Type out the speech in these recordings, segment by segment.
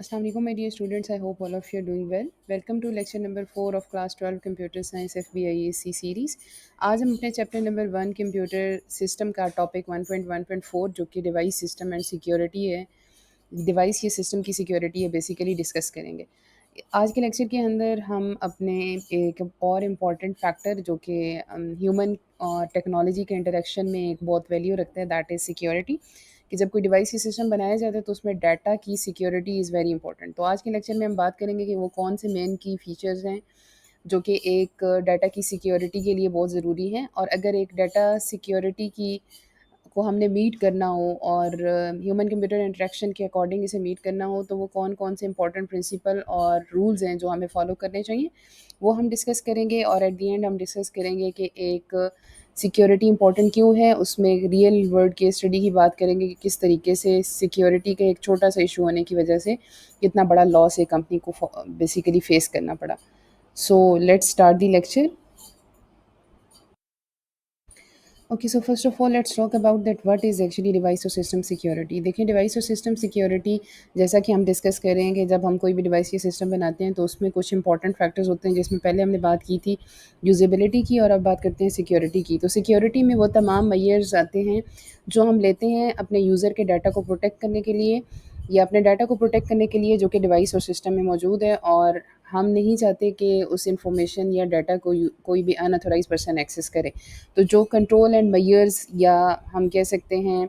Assalamu alaikum, my dear students. I hope all of you are doing well. Welcome to lecture number 4 of class 12 Computer Science FBIAC series. आज हम अपने chapter number 1 computer system का topic 1.1.4 जो कि device system and security है, device ये system की security है, बेसिकली डिस्कस करेंगे। आज के लेक्चर के अंदर हम अपने एक और इम्पॉर्टेंट फैक्टर जो कि ह्यूमन और टेक्नोलॉजी के इंटरेक्शन में एक बहुत वैल्यू रखता है, दैट इज़ सिक्योरिटी। कि जब कोई डिवाइस की सिस्टम बनाया जाता है तो उसमें डाटा की सिक्योरिटी इज़ वेरी इंपॉर्टेंट। तो आज के लेक्चर में हम बात करेंगे कि वो कौन से मेन की फीचर्स हैं जो कि एक डाटा की सिक्योरिटी के लिए बहुत ज़रूरी हैं, और अगर एक डाटा सिक्योरिटी की को हमने मीट करना हो और ह्यूमन कंप्यूटर इंटरेक्शन के अकॉर्डिंग इसे मीट करना हो तो वो कौन कौन से इंपॉर्टेंट प्रिंसिपल और रूल्स हैं जो हमें फॉलो करने चाहिए, वो हम डिस्कस करेंगे। और एट दी एंड हम डिस्कस करेंगे कि एक सिक्योरिटी इंपॉर्टेंट क्यों है, उसमें एक रियल वर्ल्ड केस स्टडी की बात करेंगे कि किस तरीके से सिक्योरिटी का एक छोटा सा इशू होने की वजह से कितना बड़ा लॉस एक कंपनी को बेसिकली फेस करना पड़ा। So let's start the lecture. Okay, so first of all let's talk about that what is actually device और सिस्टम सिक्योरिटी। देखिए, डिवाइस और सिस्टम सिक्योरिटी जैसा कि हम डिस्कस कर रहे हैं कि जब हम कोई भी डिवाइस या सिस्टम बनाते हैं तो उसमें कुछ इंपॉर्टेंट फैक्टर्स होते हैं, जिसमें पहले हमने बात की थी यूजेबिलिटी की, और अब बात करते हैं सिक्योरिटी की। तो सिक्योरिटी में वो तमाम मेजर्स आते हैं जो हम लेते हैं अपने यूज़र के डाटा को प्रोटेक्ट करने के लिए, या अपने डाटा को प्रोटेक्ट करने के लिए जो कि डिवाइस और सिस्टम में मौजूद है, और हम नहीं चाहते कि उस इंफॉर्मेशन या डाटा को कोई भी अनऑथोराइज पर्सन एक्सेस करे। तो जो कंट्रोल एंड मेजर्स, या हम कह सकते हैं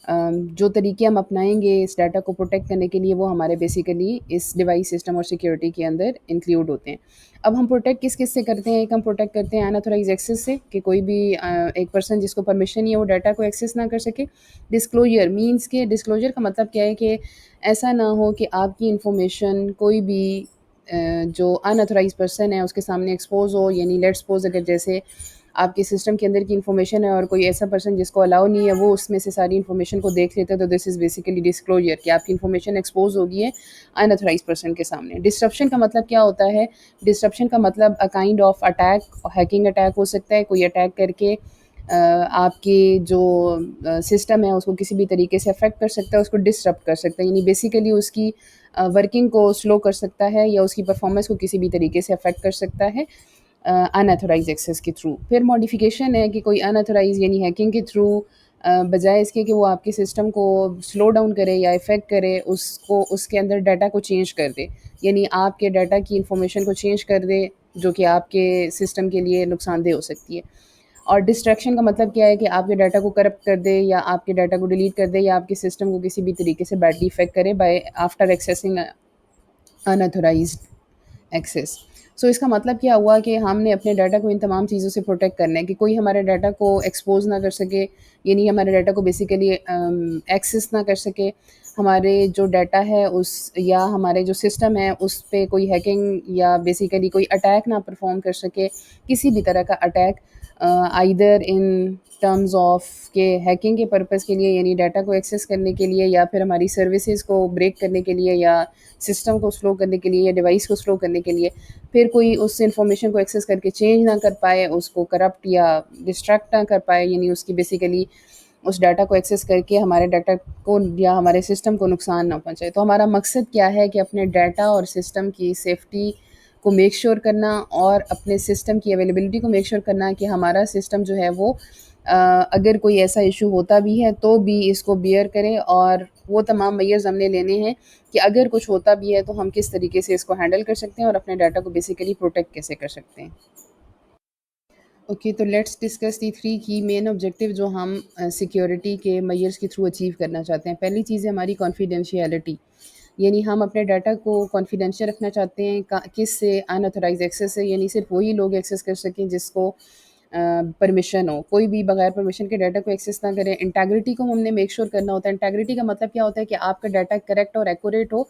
जो तरीके हम अपनाएंगे इस डाटा को प्रोटेक्ट करने के लिए, वो हमारे बेसिकली इस डिवाइस सिस्टम और सिक्योरिटी के अंदर इंक्लूड होते हैं। अब हम प्रोटेक्ट किस किस से करते हैं? एक हम प्रोटेक्ट करते हैं अनऑथोराइज एक्सेस से, कि कोई भी एक पर्सन जिसको परमिशन नहीं है वो डाटा को एक्सेस ना कर सके। डिस्क्लोजर मीन्स के डिस्क्लोजर का मतलब क्या है कि ऐसा ना हो कि आपकी इंफॉर्मेशन कोई भी जो अनऑथराइज पर्सन है उसके सामने एक्सपोज हो। यानी लेट्स सपोज अगर जैसे आपके सिस्टम के अंदर की इन्फॉर्मेशन है और कोई ऐसा पर्सन जिसको अलाउ नहीं है वो उसमें से सारी इन्फॉर्मेशन को देख लेता है, तो दिस इज़ बेसिकली डिस्क्लोजर, कि आपकी इन्फॉर्मेशन एक्सपोज होगी है अनऑथराइज पर्सन के सामने। डिस्ट्रप्शन का मतलब क्या होता है? डिस्ट्रप्शन का मतलब a kind of attack, hacking attack हो सकता है। कोई अटैक करके आपके जो सिस्टम है उसको किसी भी तरीके से अफेक्ट कर सकता है, उसको डिसरप्ट कर सकता है, यानी बेसिकली उसकी वर्किंग को स्लो कर सकता है या उसकी परफॉर्मेंस को किसी भी तरीके से अफेक्ट कर सकता है अनऑथराइज एक्सेस के थ्रू। फिर मॉडिफिकेशन है कि कोई अनऑथराइज यानी हैकिंग के थ्रू बजाय इसके कि वो आपके सिस्टम को स्लो डाउन करे या इफ़ेक्ट करे, उसको उसके अंदर डाटा को चेंज कर दे। यानी आपके डाटा की इंफॉर्मेशन को चेंज कर दे, जो कि आपके सिस्टम के लिए नुकसानदेह हो सकती है। और डिस्ट्रैक्शन का मतलब क्या है कि आपके डाटा को करप्ट कर दे, या आपके डाटा को डिलीट कर दे, या आपके सिस्टम को किसी भी तरीके से बैडली इफ़ेक्ट करे by after accessing unauthorised access. So इसका मतलब क्या हुआ कि हमने अपने डाटा को इन तमाम चीज़ों से प्रोटेक्ट करना है कि कोई हमारे डाटा को एक्सपोज ना कर सके, यानी हमारे डाटा को बेसिकली एक्सेस ना कर सके। हमारे जो डाटा है उस, या हमारे जो सिस्टम है उस पे कोई हैकिंग या बेसिकली कोई अटैक ना परफॉर्म कर सके, किसी भी तरह का attack, either in terms of के हैकिंग के पर्पज़ के लिए, यानी डाटा को एक्सेस करने के लिए, या फिर हमारी सर्विसेज को ब्रेक करने के लिए, या सिस्टम को स्लो करने के लिए, या डिवाइस को स्लो करने के लिए। फिर कोई उस इंफॉर्मेशन को एक्सेस करके चेंज ना कर पाए, उसको करप्ट या डिस्ट्रैक्ट ना कर पाए, यानी उसकी बेसिकली उस डाटा को एक्सेस करके हमारे डाटा को या हमारे सिस्टम को नुकसान ना पहुंचाए। तो हमारा मकसद क्या है कि अपने डाटा और सिस्टम की सेफ्टी को मेक श्योर करना, और अपने सिस्टम की अवेलेबिलिटी को मेक श्योर करना कि हमारा सिस्टम जो है वो अगर कोई ऐसा इशू होता भी है तो भी इसको बियर करे, और वो तमाम मेजर्स हमने लेने हैं कि अगर कुछ होता भी है तो हम किस तरीके से इसको हैंडल कर सकते हैं और अपने डाटा को बेसिकली प्रोटेक्ट कैसे कर सकते हैं। ओके, तो लेट्स डिस्कस दी थ्री की मेन ऑब्जेक्टिव जो हम सिक्योरिटी के मेजर्स के थ्रू अचीव करना चाहते हैं। पहली चीज़ है हमारी कॉन्फिडेंशियलिटी, यानी हम अपने डाटा को कॉन्फिडेंशियल रखना चाहते हैं। किस से? अनऑथराइज एक्सेस से, यानी सिर्फ वही लोग एक्सेस कर सकें जिसको परमिशन हो। कोई भी बगैर परमिशन के डाटा को एक्सेस ना करें। इंटेग्रिटी को हमने मेक श्योर करना होता है। इंटेग्रिटी का मतलब क्या होता है कि आपका डाटा करेक्ट और एक्यूरेट हो,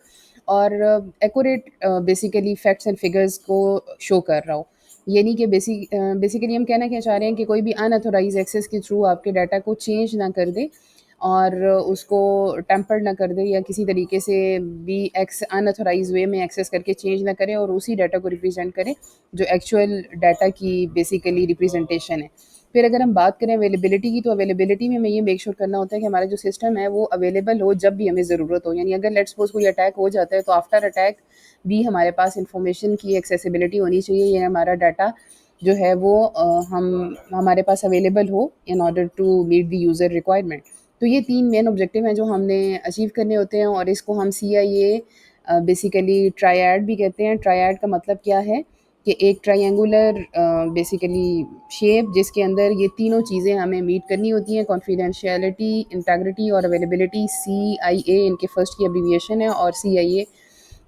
और accurate basically facts and figures को शो कर रहा हो। यानी कि बेसिकली हम कहना क्या चाह रहे हैं कि कोई भी अनऑथराइज एक्सेस के थ्रू आपके डाटा को चेंज ना कर दे, और उसको टेम्पर्ड ना कर दे, या किसी तरीके से भी एक्स अनऑथराइज वे में एक्सेस करके चेंज ना करे, और उसी डाटा को रिप्रेजेंट करे जो एक्चुअल डाटा की बेसिकली रिप्रेजेंटेशन है। फिर अगर हम बात करें अवेलेबिलिटी की, तो अवेलेबिलिटी में हमें ये मेक श्योर करना होता है कि हमारा जो सिस्टम है वो अवेलेबल हो जब भी हमें ज़रूरत हो। यानी अगर लेट्स सपोज़ कोई अटैक हो जाता है तो आफ्टर अटैक भी हमारे पास इंफॉर्मेशन की एक्सेसिबिलिटी होनी चाहिए। ये हमारा डाटा जो है वो हम हमारे पास अवेलेबल हो in order to meet the user requirement. तो ये 3 मेन ऑब्जेक्टिव हैं जो हमने अचीव करने होते हैं, और इसको हम सीआईए बेसिकली ट्रायड भी कहते हैं। ट्रायड का मतलब क्या है कि एक ट्रायंगुलर बेसिकली शेप जिसके अंदर ये तीनों चीज़ें हमें मीट करनी होती हैं, कॉन्फिडेंशियलिटी, इंटेग्रिटी और अवेलेबिलिटी। सीआईए इनके फर्स्ट की एब्रीविएशन है, और सीआईए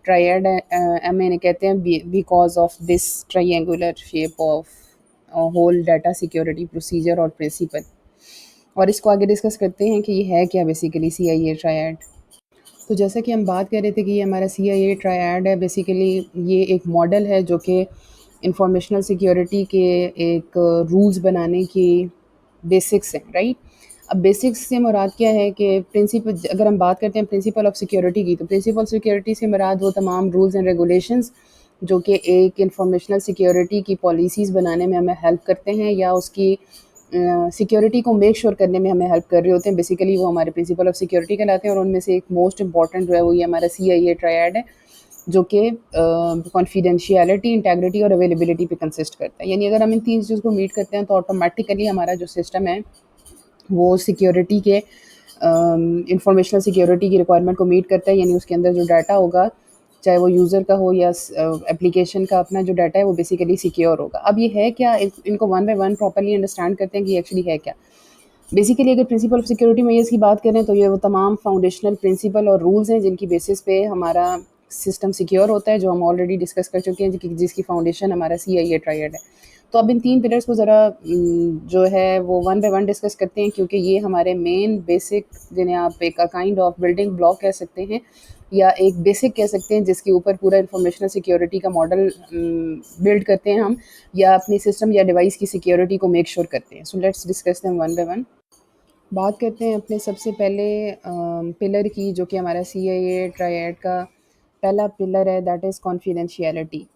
ट्रायड एम एन कहते हैं because of this triangular shape of whole data security procedure और प्रिंसिपल। और इसको आगे डिस्कस करते हैं कि ये है क्या बेसिकली सीआईए ट्रायड। तो जैसा कि हम बात कर रहे थे कि ये हमारा सीआईए ट्रायड है, बेसिकली ये एक मॉडल है जो कि इंफॉर्मेशनल सिक्योरिटी के एक रूल्स बनाने की बेसिक्स हैं, राइट। अब बेसिक्स से मुराद क्या है कि प्रिंसिपल, अगर हम बात करते हैं प्रिंसिपल ऑफ सिक्योरिटी की, तो प्रिंसिपल सिक्योरिटी से मुराद वो तमाम रूल्स एंड रेगुलेशंस जो कि एक इंफॉर्मेशनल सिक्योरिटी की पॉलिसीज़ बनाने में हमें हेल्प करते हैं या उसकी सिक्योरिटी को मेक श्योर करने में हमें हेल्प कर रहे होते हैं। बेसिकली वो हमारे प्रिंसिपल ऑफ सिक्योरिटी कहलाते हैं, और उनमें से एक मोस्ट इंपॉर्टेंट जो है वो ये हमारा सीआईए ट्रायड है, जो कि कॉन्फिडेंशियलिटी, इंटेग्रिटी और अवेलेबिलिटी पे कंसिस्ट करता है। यानी अगर हम इन तीन चीज़ को मीट करते हैं तो ऑटोमेटिकली हमारा जो सिस्टम है वो सिक्योरिटी के इंफॉर्मेशनल सिक्योरिटी की रिक्वायरमेंट को मीट करता है। यानी उसके अंदर जो डाटा होगा, चाहे वो यूज़र का हो या एप्लीकेशन का, अपना जो डाटा है वो बेसिकली सिक्योर होगा। अब ये है क्या, इनको one by one properly understand करते हैं कि एक्चुअली है क्या। बेसिकली अगर प्रिंसिपल ऑफ सिक्योरिटी में इसकी बात करें तो ये वो तमाम फाउंडेशनल प्रिंसिपल और रूल्स हैं जिनकी बेसिस पे हमारा सिस्टम सिक्योर होता है, जो हम ऑलरेडी डिस्कस कर चुके हैं, जिसकी फाउंडेशन हमारा सीआईए ट्रायड है। तो अब इन तीन पिलर्स को ज़रा जो है वो वन बाय वन डिस्कस करते हैं, क्योंकि ये हमारे मेन बेसिक, जिन्हें आप एक काइंड ऑफ बिल्डिंग ब्लॉक कह सकते हैं या एक बेसिक कह सकते हैं, जिसके ऊपर पूरा इंफॉर्मेशनल सिक्योरिटी का मॉडल बिल्ड करते हैं हम, या अपनी सिस्टम या डिवाइस की सिक्योरिटी को मेक श्योर करते हैं। So let's discuss them one by one. बात करते हैं अपने सबसे पहले पिलर की, जो कि हमारा सीआईए ट्रायड का पहला पिलर है, दैट इज़ कॉन्फिडेंशियलिटी।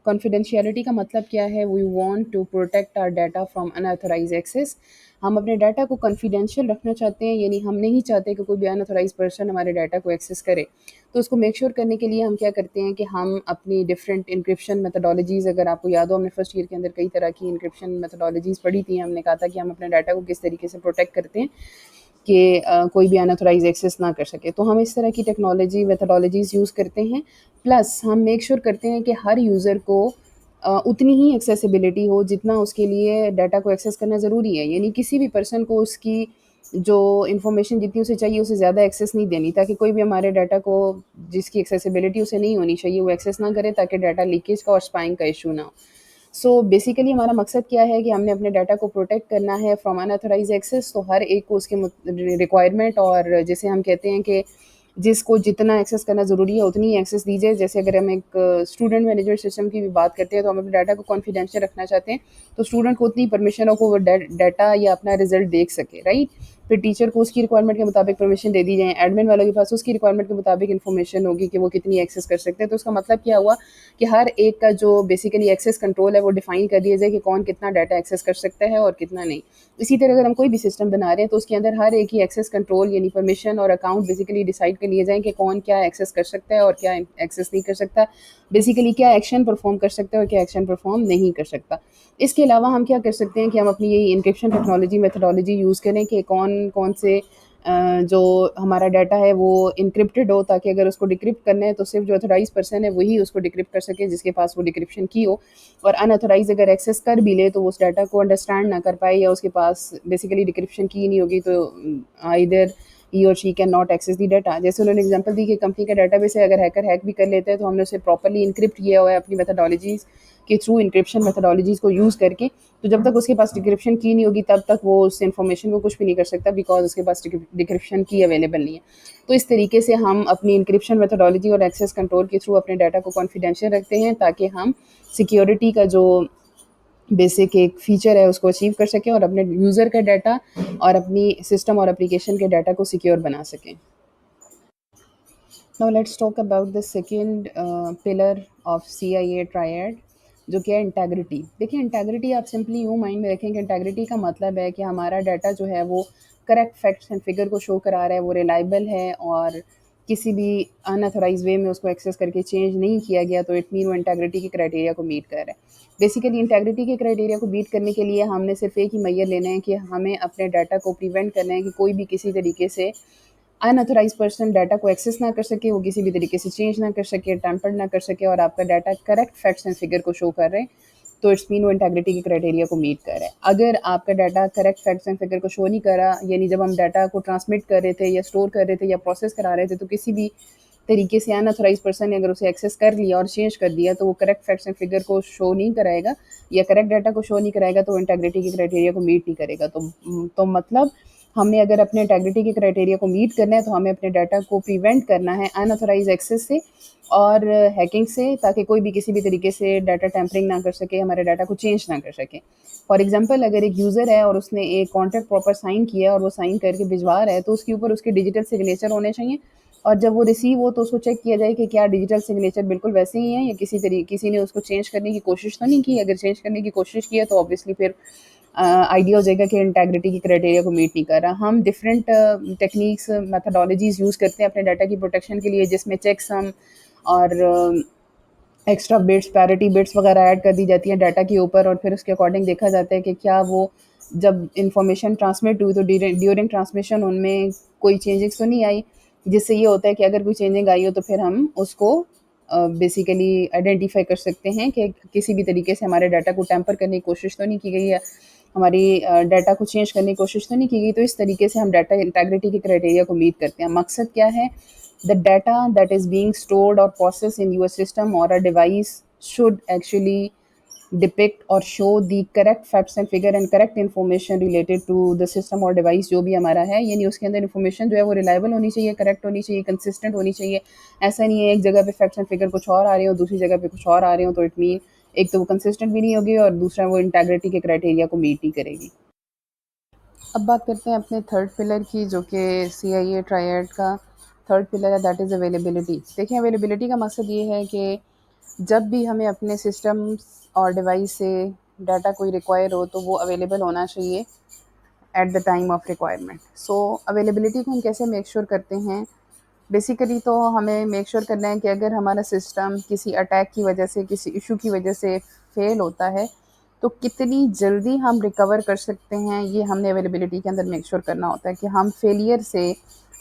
कॉन्फिडेंशियलिटी का मतलब क्या है, we want to protect our data from unauthorized access. हम अपने डाटा को कॉन्फिडेंशियल रखना चाहते हैं, यानी हम नहीं चाहते कि कोई भी अनऑथराइज्ड पर्सन हमारे डाटा को एक्सेस करे। तो उसको मेक श्योर करने के लिए हम क्या करते हैं कि हम अपनी डिफरेंट इंक्रिप्शन मेथडोलॉजीज़, अगर आपको याद हो हमने फर्स्ट ईयर के अंदर कई तरह की इंक्रिप्शन मेथडोलॉजीज़ पढ़ी थी, हमने कहा था कि हम अपने डाटा को किस तरीके से प्रोटेक्ट करते हैं कि कोई भी अनऑथराइज एक्सेस ना कर सके। तो हम इस तरह की टेक्नोलॉजी मेथडोलॉजीज़ यूज़ करते हैं। प्लस हम मेक श्योर करते हैं कि हर यूज़र को उतनी ही एक्सेसिबिलिटी हो जितना उसके लिए डाटा को एक्सेस करना ज़रूरी है। यानी किसी भी पर्सन को उसकी जो इन्फॉर्मेशन जितनी उसे चाहिए उससे ज़्यादा एक्सेस नहीं देनी, ताकि कोई भी हमारे डाटा को, जिसकी एक्सेसिबिलिटी उसे नहीं होनी चाहिए, वो एक्सेस ना करे, ताकि डाटा लीकेज का और स्पाइंग का इशू ना हो। सो बेसिकली हमारा मकसद क्या है कि हमने अपने डाटा को प्रोटेक्ट करना है फ्रॉम अनऑथराइज एक्सेस। तो हर एक को उसके रिक्वायरमेंट, और जैसे हम कहते हैं कि जिसको जितना एक्सेस करना ज़रूरी है उतनी ही एक्सेस दीजिए। जैसे अगर हम एक स्टूडेंट मैनेजमेंट सिस्टम की भी बात करते हैं, तो हम अपने डाटा को कॉन्फिडेंशियल रखना चाहते हैं, तो स्टूडेंट को उतनी परमिशन हो को वो डाटा या अपना रिजल्ट देख सके, राइट। फिर टीचर को उसकी रिक्वायरमेंट के मुताबिक परमिशन दे दी जाए, एडमिन वालों के पास उसकी रिक्वायरमेंट के मुताबिक इन्फॉर्मेशन होगी कि वो कितनी एक्सेस कर सकते हैं। तो उसका मतलब क्या हुआ कि हर एक का जो बेसिकली एक्सेस कंट्रोल है वो डिफाइन कर दिया जाए कि कौन कितना डाटा एक्सेस कर सकता है और कितना नहीं। इसी तरह अगर हम कोई भी सिस्टम बना रहे हैं तो उसके अंदर हर एक ही एक्सेस कंट्रोल यानी परमिशन और अकाउंट बेसिकली डिसाइड कर लिए जाएँ कि कौन क्या एक्सेस कर सकता है और क्या एक्सेस नहीं कर सकता, बेसिकली क्या एक्शन परफॉर्म कर सकता है और क्या एक्शन परफॉर्म नहीं कर सकता। इसके अलावा हम क्या कर सकते हैं कि हम अपनी यही इंक्रिप्शन टेक्नोलॉजी मेथडोलॉजी यूज़ करें कि कौन कौन से जो हमारा डाटा है वो इनक्रिप्टेड हो, ताकि अगर उसको डिक्रिप्ट करना है तो सिर्फ जो ऑथराइज पर्सन है वही उसको डिक्रिप्ट कर सके जिसके पास वो डिक्रिप्शन की हो, और अनऑथराइज अगर एक्सेस कर भी ले तो वो उस डाटा को अंडरस्टैंड ना कर पाए या उसके पास बेसिकली डिक्रिप्शन की नहीं होगी, तो either he or she can not access the data. जैसे उन्होंने एग्जांपल दी कि कंपनी का डाटाबेस है, अगर हैकर हैक भी कर लेते हैं तो हमने उसे प्रॉपर्ली इनक्रिप्ट किया हुआ है अपनी मेथडोलॉजीज़ के थ्रू, इंक्रिप्शन मेथडोलॉजीज़ को यूज़ करके। तो जब तक उसके पास डिक्रिप्शन की नहीं होगी तब तक वो उस इन्फॉर्मेशन को कुछ भी नहीं कर सकता, बिकॉज उसके पास डिक्रिप्शन की अवेलेबल नहीं है। तो इस तरीके से हम अपनी इंक्रिप्शन मेथडोलॉजी और एक्सेस कंट्रोल के थ्रू अपने डाटा को कॉन्फिडेंशियल रखते हैं, ताकि हम सिक्योरिटी का जो बेसिक एक फ़ीचर है उसको अचीव कर सकें और अपने यूज़र का डाटा और अपनी सिस्टम और एप्लीकेशन के डाटा को सिक्योर बना सकें। Now let's talk about the second pillar of CIA triad, जो कि है इंटेग्रिटी। देखिए इंटेग्रिटी आप सिंपली यूँ माइंड में रखें कि इंटेग्रिटी का मतलब है कि हमारा डाटा जो है वो करेक्ट फैक्ट्स एंड फिगर को शो करा रहा है, वो रिलायबल है और किसी भी अनऑथराइज़ वे में उसको एक्सेस करके चेंज नहीं किया गया, तो इट मीन वो इंटेग्रिटी के क्राइटेरिया को मीट कर रहा है। बेसिकली इंटेग्रिटी के क्राइटेरिया को मीट करने के लिए हमने सिर्फ एक ही मैयर लेना है कि हमें अपने डाटा को प्रिवेंट करना है कि कोई भी किसी तरीके से अनऑथराइज पर्सन डाटा को एक्सेस ना कर सके, वो किसी भी तरीके से चेंज ना कर सके, टैम्पर ना कर सके और आपका data correct facts and figure को शो कर रहे हैं, तो इट्स मीन वो इंटेग्रिटी के क्राइटेरिया को मीट कर रहा है। अगर आपका data correct facts and figure को शो नहीं करा, यानी जब हम डाटा को ट्रांसमिट कर रहे थे या स्टोर कर रहे थे या प्रोसेस करा रहे थे, तो किसी भी तरीके से अनऑथराइज पर्सन ने अगर उसे एक्सेस कर लिया और चेंज कर दिया, तो वो करेक्ट फैक्ट्स एंड फिगर को शो नहीं कराएगा या करेक्ट डाटा को शो नहीं कराएगा, तो इंटेग्रिटी के क्राइटेरिया को मीट नहीं करेगा। तो मतलब हमने अगर अपने इंटेग्रिटी के क्राइटेरिया को मीट करना है, तो हमें अपने डाटा को प्रिवेंट करना है अनऑथराइज एक्सेस से और हैकिंग से, ताकि कोई भी किसी भी तरीके से डाटा टैम्परिंग ना कर सके, हमारे डाटा को चेंज ना कर सके। फॉर एग्जांपल, अगर एक यूज़र है और उसने एक कॉन्ट्रैक्ट प्रॉपर साइन किया और वो साइन करके भिजवा रहा है, तो उसके ऊपर उसके डिजिटल सिग्नेचर होने चाहिए और जब वो रिसीव हो तो उसको चेक किया जाए कि क्या डिजिटल सिग्नेचर बिल्कुल वैसे ही है या किसी ने उसको चेंज करने की कोशिश तो नहीं की। अगर चेंज करने की कोशिश की है तो ऑब्वियसली फिर आइडिया हो जाएगा कि इंटेग्रिटी की क्राइटेरिया को मीट नहीं कर रहा। हम डिफरेंट टेक्निक्स मेथडोलॉजीज यूज़ करते हैं अपने डाटा की प्रोटेक्शन के लिए, जिसमें चेकसम और एक्स्ट्रा बिट्स, पैरिटी बिट्स वगैरह ऐड कर दी जाती हैं डाटा के ऊपर और फिर उसके अकॉर्डिंग देखा जाता है कि क्या वो जब इन्फॉर्मेशन ट्रांसमिट हुई तो ड्यूरिंग ट्रांसमिशन उनमें कोई चेंजेस तो नहीं आई, जिससे ये होता है कि अगर कोई चेंजिंग आई हो तो फिर हम उसको बेसिकली आइडेंटिफाई कर सकते हैं कि किसी भी तरीके से हमारे डाटा को टैम्पर करने की कोशिश तो नहीं की गई है, हमारी डाटा को चेंज करने की कोशिश तो नहीं की गई। तो इस तरीके से हम डाटा इंटेग्रिटी के क्राइटेरिया को मीट करते हैं। मकसद क्या है? The data that is being stored or processed in your system or a device should actually depict or show the correct facts and figure and correct information related to the system और device जो भी हमारा है, यानी उसके अंदर information जो है वो reliable होनी चाहिए, correct होनी चाहिए, consistent होनी चाहिए। ऐसा नहीं है एक जगह पे facts and figure कुछ और आ रहे हो, दूसरी जगह पे कुछ और आ रहे हो, तो it mean एक तो वो consistent भी नहीं होगी और दूसरा वो integrity के criteria को meet नहीं करेगी। अब बात करते हैं अपने थर्ड पिलर की, जो कि CIA ट्रायड का थर्ड पिलर है, दैट इज़ अवेलेबिलिटी। देखिए अवेलेबिलिटी का मकसद ये है कि जब भी हमें अपने सिस्टम और डिवाइस से डाटा कोई रिक्वायर हो तो वो अवेलेबल होना चाहिए at the time of requirement. So availability को हम कैसे मेक श्योर करते हैं? बेसिकली तो हमें मेक श्योर करना है कि अगर हमारा सिस्टम किसी अटैक की वजह से, किसी इशू की वजह से फेल होता है, तो कितनी जल्दी हम रिकवर कर सकते हैं, ये हमने अवेलेबिलिटी के अंदर मेक श्योर करना होता है कि हम फेलियर से,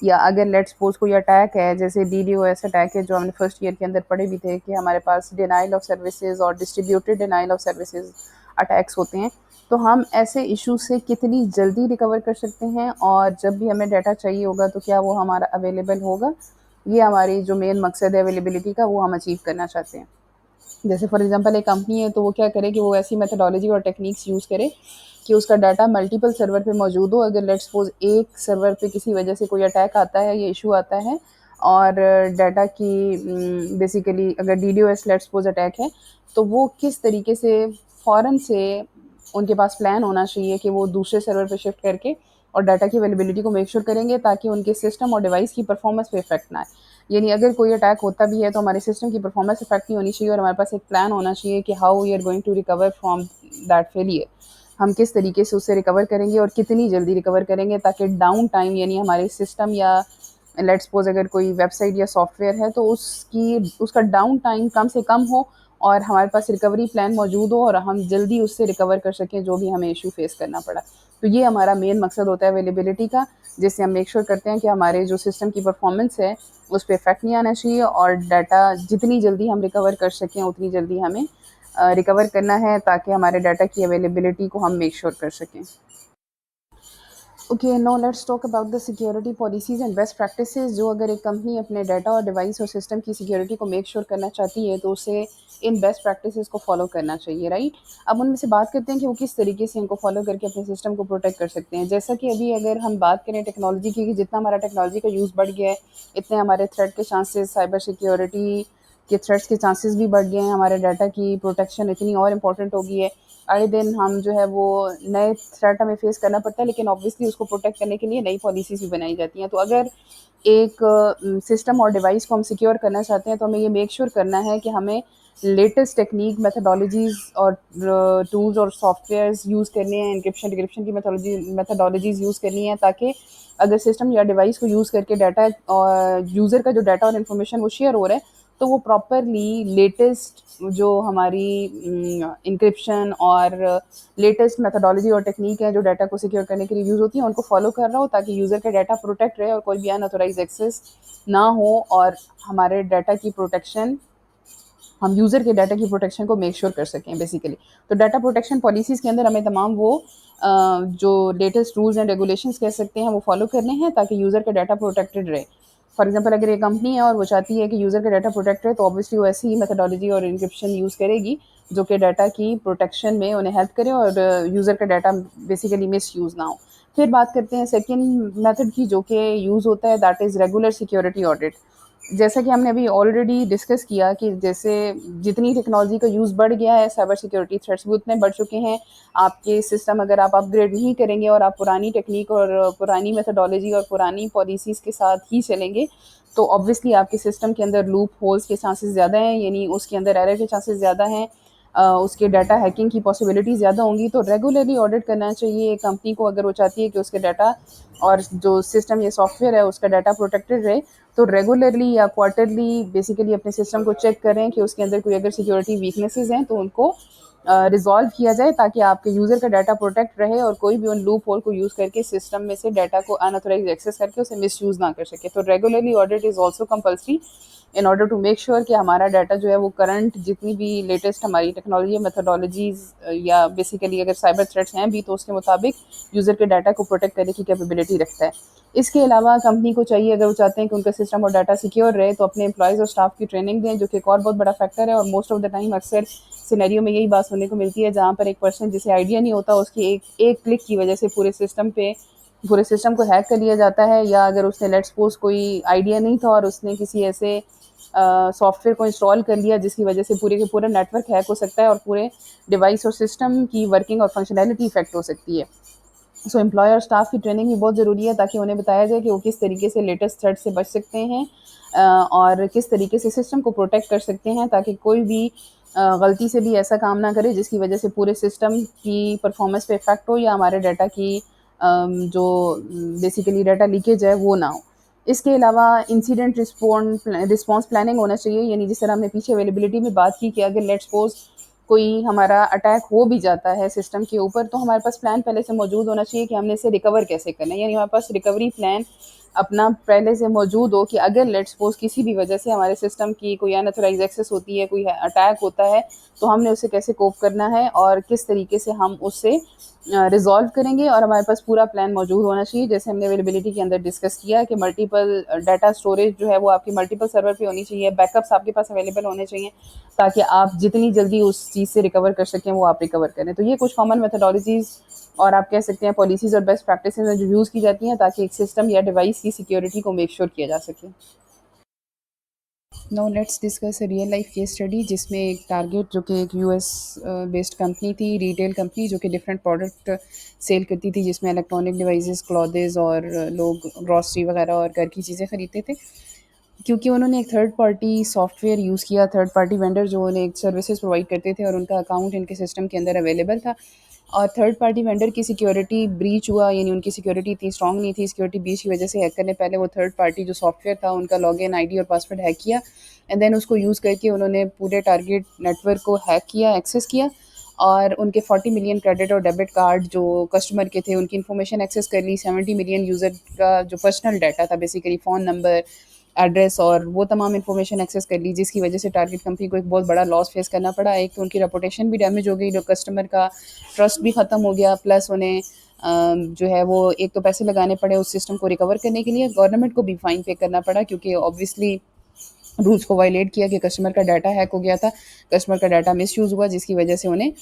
या अगर लेट्स सपोज कोई अटैक है जैसे DDoS अटैक है जो हमने फर्स्ट ईयर के अंदर पढ़े भी थे कि हमारे पास डिनाइल ऑफ सर्विसेज और distributed denial of services attacks होते हैं, तो हम ऐसे इशू से कितनी जल्दी रिकवर कर सकते हैं और जब भी हमें डाटा चाहिए होगा तो क्या वो हमारा अवेलेबल होगा। ये हमारी जो मेन मकसद है अवेलेबिलिटी का, वो हम अचीव करना चाहते हैं। जैसे फॉर एग्जांपल एक कंपनी है तो वो क्या करे कि वो ऐसी मेथडोलॉजी और टेक्निक्स यूज़ करे कि उसका डाटा मल्टीपल सर्वर पे मौजूद हो। अगर लेट्स सपोज एक सर्वर पे किसी वजह से कोई अटैक आता है या इशू आता है और डाटा की बेसिकली अगर DDoS लेट्स सपोज अटैक है, तो वो किस तरीके से फ़ौरन से उनके पास प्लान होना चाहिए कि वो दूसरे सर्वर पे शिफ्ट करके और डाटा की अवेलेबिलिटी को मेक श्योर करेंगे ताकि उनके सिस्टम और डिवाइस की परफॉर्मेंस पे इफेक्ट ना आए। यानी अगर कोई अटैक होता भी है तो हमारे सिस्टम की परफॉर्मेंस इफेक्ट नहीं होनी चाहिए और हमारे पास एक प्लान होना चाहिए कि how we are going to recover from that failure. हम किस तरीके से उससे रिकवर करेंगे और कितनी जल्दी रिकवर करेंगे ताकि डाउन टाइम, यानी हमारे सिस्टम या लेट्स सपोज अगर कोई वेबसाइट या सॉफ्टवेयर है तो उसका डाउन टाइम कम से कम हो और हमारे पास रिकवरी प्लान मौजूद हो और हम जल्दी उससे रिकवर कर सकें जो भी हमें इशू फेस करना पड़ा। तो ये हमारा मेन मकसद होता है अवेलेबिलिटी का, जिससे हम मेक श्योर करते हैं कि हमारे जो सिस्टम की परफॉर्मेंस है उस पर इफेक्ट नहीं आना चाहिए और डाटा जितनी जल्दी हम रिकवर कर सकें उतनी जल्दी हमें रिकवर करना है ताकि हमारे डाटा की अवेलेबिलिटी को हम मेक श्योर कर सकें। Okay, now let's talk about the security policies and best practices. जो अगर एक कंपनी अपने डाटा और डिवाइस और सिस्टम की सिक्योरिटी को मेक श्योर करना चाहती है तो उसे इन बेस्ट प्रैक्टिसेस को फॉलो करना चाहिए, राइट। अब उनमें से बात करते हैं कि वो किस तरीके से इनको फॉलो करके अपने सिस्टम को प्रोटेक्ट कर सकते हैं। जैसा कि अभी अगर हम बात करें टेक्नोलॉजी की, कि जितना हमारा टेक्नोलॉजी का यूज़ बढ़ गया है इतने हमारे थ्रेट के चांसेस, साइबर सिक्योरिटी के थ्रेट्स के चांसेस भी बढ़ गए हैं, हमारे डाटा की प्रोटेक्शन इतनी और इम्पॉर्टेंट हो गई है। आए दिन हम जो है वो नए थ्रेट हमें फेस करना पड़ता है, लेकिन ऑब्वियसली उसको प्रोटेक्ट करने के लिए नई पॉलिसीज़ भी बनाई जाती हैं। तो अगर एक सिस्टम और डिवाइस को हम सिक्योर करना चाहते हैं, तो हमें ये मेक श्योर करना है कि हमें लेटेस्ट टेक्नीक, मेथोडोलॉजीज़ और टूल्स और सॉफ्टवेयर्स यूज़ करने हैं, एन्क्रिप्शन डिक्रिप्शन की मेथोडोलॉजीज़ यूज़ करनी है, ताकि अगर सिस्टम या डिवाइस को यूज़ करके डाटा और यूज़र का जो डाटा और इन्फॉर्मेशन वो शेयर हो रहा है, तो वो प्रॉपरली लेटेस्ट जो हमारी इंक्रिप्शन और लेटेस्ट मेथोडोलॉजी और टेक्निक है जो डाटा को सिक्योर करने के लिए यूज़ होती है, उनको फॉलो कर रहा हो, ताकि यूज़र का डाटा प्रोटेक्ट रहे और कोई भी अनऑथोराइज एक्सेस ना हो, और हमारे डाटा की प्रोटेक्शन, हम यूज़र के डाटा की प्रोटेक्शन को मेक श्योर कर सकें बेसिकली। तो डाटा प्रोटेक्शन पॉलिसीज़ के अंदर हमें तमाम वो जो लेटेस्ट रूल्स एंड रेगुलेशंस कह सकते हैं वो फॉलो करने हैं, ताकि यूज़र का डाटा प्रोटेक्टेड रहे। फॉर एग्जांपल अगर एक कंपनी है और वो चाहती है कि यूज़र का डाटा प्रोटेक्ट रहे, तो ऑब्वियसली वो ऐसी ही मेथोडोलॉजी और एन्क्रिप्शन यूज़ करेगी जो कि डाटा की प्रोटेक्शन में उन्हें हेल्प करे और यूज़र का डाटा बेसिकली मिसयूज़ ना हो। फिर बात करते हैं सेकंड मेथड की, जो कि यूज़ होता है, that is regular security audit. जैसा कि हमने अभी ऑलरेडी डिस्कस किया कि जैसे जितनी टेक्नोलॉजी का यूज़ बढ़ गया है, साइबर सिक्योरिटी थ्रेट्स भी उतने बढ़ चुके हैं। आपके सिस्टम अगर आप अपग्रेड नहीं करेंगे और आप पुरानी टेक्निक और पुरानी मेथोडोलॉजी और पुरानी पॉलिसीज़ के साथ ही चलेंगे, तो ऑब्वियसली आपके सिस्टम के अंदर लूप होल्स के चांसेस ज़्यादा हैं, यानी उसके अंदर एरर के चांसेस ज़्यादा हैं, उसके डाटा हैकिंग की पॉसिबिलिटी ज़्यादा होंगी। तो रेगुलरली ऑडिट करना चाहिए एक कंपनी को, अगर वो चाहती है कि उसके डाटा और जो सिस्टम या सॉफ्टवेयर है उसका डाटा प्रोटेक्टेड रहे। तो रेगुलरली या क्वार्टरली बेसिकली अपने सिस्टम को चेक करें कि उसके अंदर कोई अगर सिक्योरिटी वीकनेसेस हैं तो उनको रिजॉल्व किया जाए, ताकि आपके यूज़र का डाटा प्रोटेक्ट रहे और कोई भी उन लूप होल को यूज़ करके सिस्टम में से डाटा को अनऑथराइज एक्सेस करके उसे मिसयूज़ ना कर सके। तो regularly audit is also compulsory in order to make sure कि हमारा डाटा जो है वो करंट जितनी भी लेटेस्ट हमारी टेक्नोलॉजी मेथोडोलॉजीज़ या बेसिकली अगर साइबर थ्रेट्स हैं भी, तो उसके मुताबिक यूज़र के डाटा को प्रोटेक्ट करने की कैपेबिलिटी रखता है। इसके अलावा कंपनी को चाहिए, अगर वो चाहते हैं कि उनका सिस्टम और डाटा सिक्योर रहे, तो अपने एम्प्लॉयज़ और स्टाफ की ट्रेनिंग दें, जो कि एक और बहुत बड़ा फैक्टर है। और मोस्ट ऑफ द टाइम अक्सर सिनेरियो में यही बात सुनने को मिलती है, जहाँ पर एक पर्सन जिसे आइडिया नहीं होता, उसकी एक क्लिक की वजह से पूरे सिस्टम को हैक कर लिया जाता है। या अगर उसने लेट्स सपोज कोई आइडिया नहीं था और उसने किसी ऐसे सॉफ्टवेयर को इंस्टॉल कर लिया जिसकी वजह से पूरे के पूरा नेटवर्क हैक हो सकता है और पूरे डिवाइस और सिस्टम की वर्किंग और फंक्शनैलिटी इफेक्ट हो सकती है। सो एम्प्लॉय और स्टाफ की ट्रेनिंग भी बहुत ज़रूरी है, ताकि उन्हें बताया जाए कि वो किस तरीके से लेटेस्ट थ्रेट से बच सकते हैं और किस तरीके से सिस्टम को प्रोटेक्ट कर सकते हैं, ताकि कोई भी गलती से भी ऐसा काम ना करे जिसकी वजह से पूरे सिस्टम की परफॉर्मेंस पे इफेक्ट हो या हमारे डाटा की जो बेसिकली डाटा लीकेज है वो ना हो। इसके अलावा इंसिडेंट रिस्पॉन्स प्लानिंग होना चाहिए, यानी जिस तरह हमने पीछे अवेलेबिलिटी में बात की कि अगर लेट्स सपोज कोई हमारा अटैक हो भी जाता है सिस्टम के ऊपर, तो हमारे पास प्लान पहले से मौजूद होना चाहिए कि हमने इसे रिकवर कैसे करना है, यानी हमारे पास रिकवरी प्लान अपना पहले से मौजूद हो कि अगर लेट्स सपोज किसी भी वजह से हमारे सिस्टम की कोई अनऑथराइज एक्सेस होती है, कोई अटैक होता है, तो हमने उसे कैसे कोप करना है और किस तरीके से हम उससे रिजॉल्व करेंगे, और हमारे पास पूरा प्लान मौजूद होना चाहिए। जैसे हमने अवेलेबिलिटी के अंदर डिस्कस किया कि मल्टीपल डाटा स्टोरेज जो है वो आपकी मल्टीपल सर्वर पे होनी चाहिए, बैकअप्स आपके पास अवेलेबल होने चाहिए, ताकि आप जितनी जल्दी उस चीज़ से रिकवर कर सकें वो आप रिकवर करें। तो ये कुछ कॉमन मेथोडोलॉजीज़ और आप कह सकते हैं पॉलिसीज़ और बेस्ट प्रैक्टिसेस हैं जो यूज़ की जाती हैं, ताकि एक सिस्टम या डिवाइस की सिक्योरिटी को मेक श्योर किया जा सके। Now let's discuss a real life case study, जिसमें एक टारगेट जो कि एक यूएस बेस्ड कंपनी थी, रिटेल कंपनी, जो कि डिफरेंट प्रोडक्ट सेल करती थी, जिसमें इलेक्ट्रॉनिक डिवाइसेस, क्लॉथेस और लोग ग्रॉसरी वगैरह और घर की चीज़ें ख़रीदते थे। क्योंकि उन्होंने एक थर्ड पार्टी सॉफ्टवेयर यूज़ किया, थर्ड पार्टी वेंडर जो उन्हें एक सर्विसेज प्रोवाइड करते थे और उनका अकाउंट इनके सिस्टम के अंदर अवेलेबल था, और थर्ड पार्टी वेंडर की सिक्योरिटी ब्रीच हुआ, यानी उनकी सिक्योरिटी इतनी स्ट्रॉन्ग नहीं थी। सिक्योरिटी ब्रीच की वजह से हैकर ने पहले वो थर्ड पार्टी जो सॉफ्टवेयर था उनका लॉगिन आईडी और पासवर्ड हैक किया, एंड देन उसको यूज़ करके उन्होंने पूरे टारगेट नेटवर्क को हैक किया, एक्सेस किया, और उनके 40 मिलियन क्रेडिट और डेबिट कार्ड जो कस्टमर के थे उनकी इन्फॉर्मेशन एक्सेस कर ली। 70 मिलियन यूज़र का जो पर्सनल डाटा था, बेसिकली फ़ोन नंबर, एड्रेस और वो तमाम इन्फॉर्मेशन एक्सेस कर ली, जिसकी वजह से टारगेट कंपनी को एक बहुत बड़ा लॉस फेस करना पड़ा। एक तो उनकी रेपुटेशन भी डैमेज हो गई, जो कस्टमर का ट्रस्ट भी ख़त्म हो गया, प्लस उन्हें जो है वो एक तो पैसे लगाने पड़े उस सिस्टम को रिकवर करने के लिए, गवर्नमेंट को भी फ़ाइन पे करना पड़ा, क्योंकि ऑब्वियसली रूल्स को वायलेट किया कि कस्टमर का डाटा हैक हो गया था, कस्टमर का डाटा मिसयूज़ हुआ, जिसकी वजह से उन्हें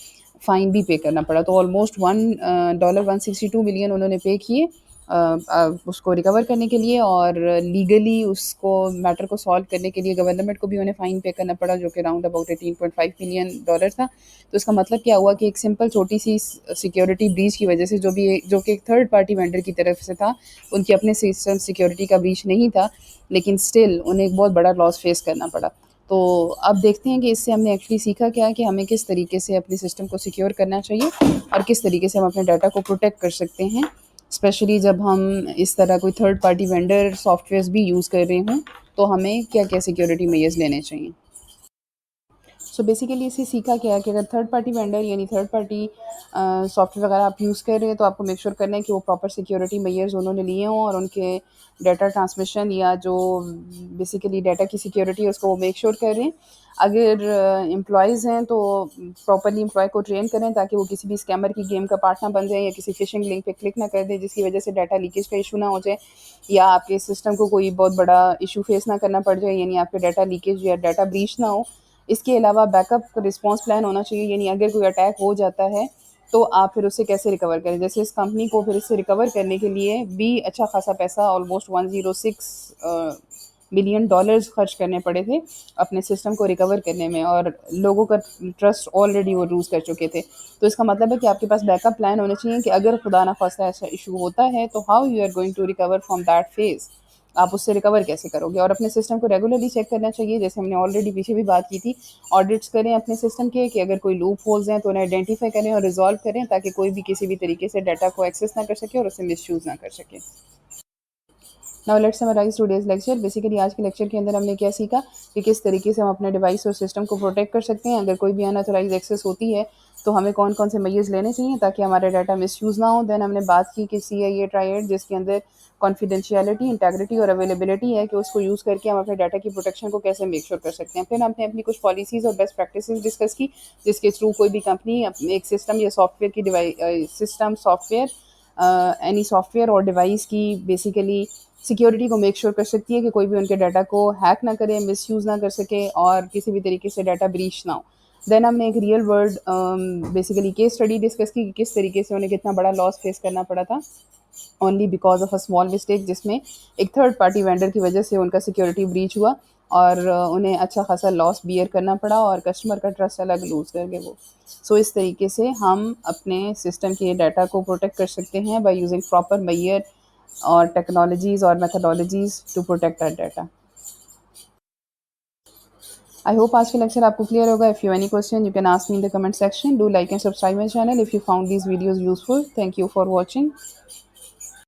फ़ाइन भी पे करना पड़ा। तो ऑलमोस्ट $162 मिलियन उन्होंने पे किए, उसको रिकवर करने के लिए, और लीगली उसको मैटर को सॉल्व करने के लिए गवर्नमेंट को भी उन्हें फ़ाइन पे करना पड़ा, जो कि अराउंड अबाउट $18.5 मिलियन था। तो इसका मतलब क्या हुआ कि एक सिंपल छोटी-सी सिक्योरिटी ब्रीच की वजह से, जो कि एक थर्ड पार्टी वेंडर की तरफ से था, उनकी अपने सिस्टम सिक्योरिटी का ब्रीच नहीं था, लेकिन स्टिल उन्हें एक बहुत बड़ा लॉस फेस करना पड़ा। तो अब देखते हैं कि इससे हमने एक्चुअली सीखा क्या है, कि हमें किस तरीके से अपने सिस्टम को सिक्योर करना चाहिए और किस तरीके से हम अपने डाटा को प्रोटेक्ट कर सकते हैं, स्पेशली जब हम इस तरह कोई थर्ड पार्टी वेंडर सॉफ्टवेयर्स भी यूज़ कर रहे हों, तो हमें क्या-क्या सिक्योरिटी मेजर्स लेने चाहिए। सो बेसिकली इससे सीखा क्या है कि अगर थर्ड पार्टी वेंडर यानी थर्ड पार्टी सॉफ्टवेयर वगैरह आप यूज़ कर रहे हैं, तो आपको मेक श्योर करना है कि वो प्रॉपर सिक्योरिटी मेजर्स उन्होंने लिए हों, और उनके डाटा ट्रांसमिशन या जो बेसिकली डाटा की सिक्योरिटी है उसको वो मेक श्योर करें। अगर एम्प्लॉयज़ हैं तो प्रॉपर्ली एम्प्लॉय को ट्रेन करें, ताकि वो किसी भी स्कैमर की गेम का पार्ट ना बन जाए, या किसी फिशिंग लिंक पे क्लिक ना कर दें जिसकी वजह से डाटा लीकेज का इशू ना हो जाए, या आपके सिस्टम को कोई बहुत बड़ा इशू फेस ना करना पड़ जाए, यानी आपके डाटा लीकेज या डाटा ब्रीच ना हो। इसके अलावा बैकअप रिस्पॉन्स प्लान होना चाहिए, यानी अगर कोई अटैक हो जाता है तो आप फिर उससे कैसे रिकवर करें। जैसे इस कंपनी को फिर इससे रिकवर करने के लिए भी अच्छा खासा पैसा, ऑलमोस्ट 106 मिलियन डॉलर्स खर्च करने पड़े थे अपने सिस्टम को रिकवर करने में, और लोगों का ट्रस्ट ऑलरेडी वो लूज़ कर चुके थे। तो इसका मतलब है कि आपके पास बैकअप प्लान होने चाहिए कि अगर खुदा ना खास्ता ऐसा इशू होता है, तो how you are going to recover from that phase. आप उससे रिकवर कैसे करोगे, और अपने सिस्टम को रेगुलरली चेक करना चाहिए, जैसे हमने ऑलरेडी पीछे भी बात की थी। ऑडिट्स करें अपने सिस्टम के, कि अगर कोई लूप होल्स हैं तो उन्हें आइडेंटिफाई करें और रिजॉल्व करें, ताकि कोई भी किसी भी तरीके से डाटा को एक्सेस ना कर सके और उसे मिसयूज़ ना कर सके। Now let's summarize today's lecture. Basically आज के लेक्चर के अंदर हमने क्या सीखा, कि किस तरीके से हम अपने डिवाइस और सिस्टम को प्रोटेक्ट कर सकते हैं अगर कोई भी अनऑथराइज एक्सेस होती है, तो हमें कौन कौन से मेजर्स लेने चाहिए ताकि हमारा डाटा मिसयूज़ ना हो। देन हमने बात की कि CIA ट्रायड, जिसके अंदर कॉन्फिडेंशियलिटी, इंटेग्रिटी और अवेलेबिलिटी है, कि उसको यूज़ करके हम अपने डाटा की प्रोटेक्शन को कैसे मेक श्योर कर सकते हैं। फिर हमने अपनी कुछ पॉलिसीज़ और बेस्ट प्रैक्टिसेस डिस्कस की, जिसके थ्रू कोई भी कंपनी एक सिस्टम या सॉफ्टवेयर की सिस्टम सॉफ्टवेयर एनी सॉफ्टवेयर और डिवाइस की बेसिकली सिक्योरिटी को मेक श्योर कर सकती है, कि कोई भी उनके डाटा को हैक ना करे, मिसयूज़ ना कर सके, और किसी भी तरीके से डाटा ब्रीच ना हो। देन हमने एक real world basically case study discuss की, कि किस तरीके से उन्हें कितना बड़ा लॉस फेस करना पड़ा था only because of a small mistake, जिसमें एक थर्ड पार्टी वेंडर की वजह से उनका सिक्योरिटी ब्रीच हुआ, और उन्हें अच्छा खासा लॉस बियर करना पड़ा, और कस्टमर का ट्रस्ट अलग लूज़ कर गए वो। सो इस तरीके से हम अपने सिस्टम के डाटा को प्रोटेक्ट कर सकते हैं बाय यूजिंग प्रॉपर मेजर और टेक्नोलॉजीज और methodologies to protect our data. I hope आज के लेक्चर आपको क्लियर होगा। If you any question you can ask me in the comment section. Do like and subscribe my channel if you found these videos useful. Thank you for watching.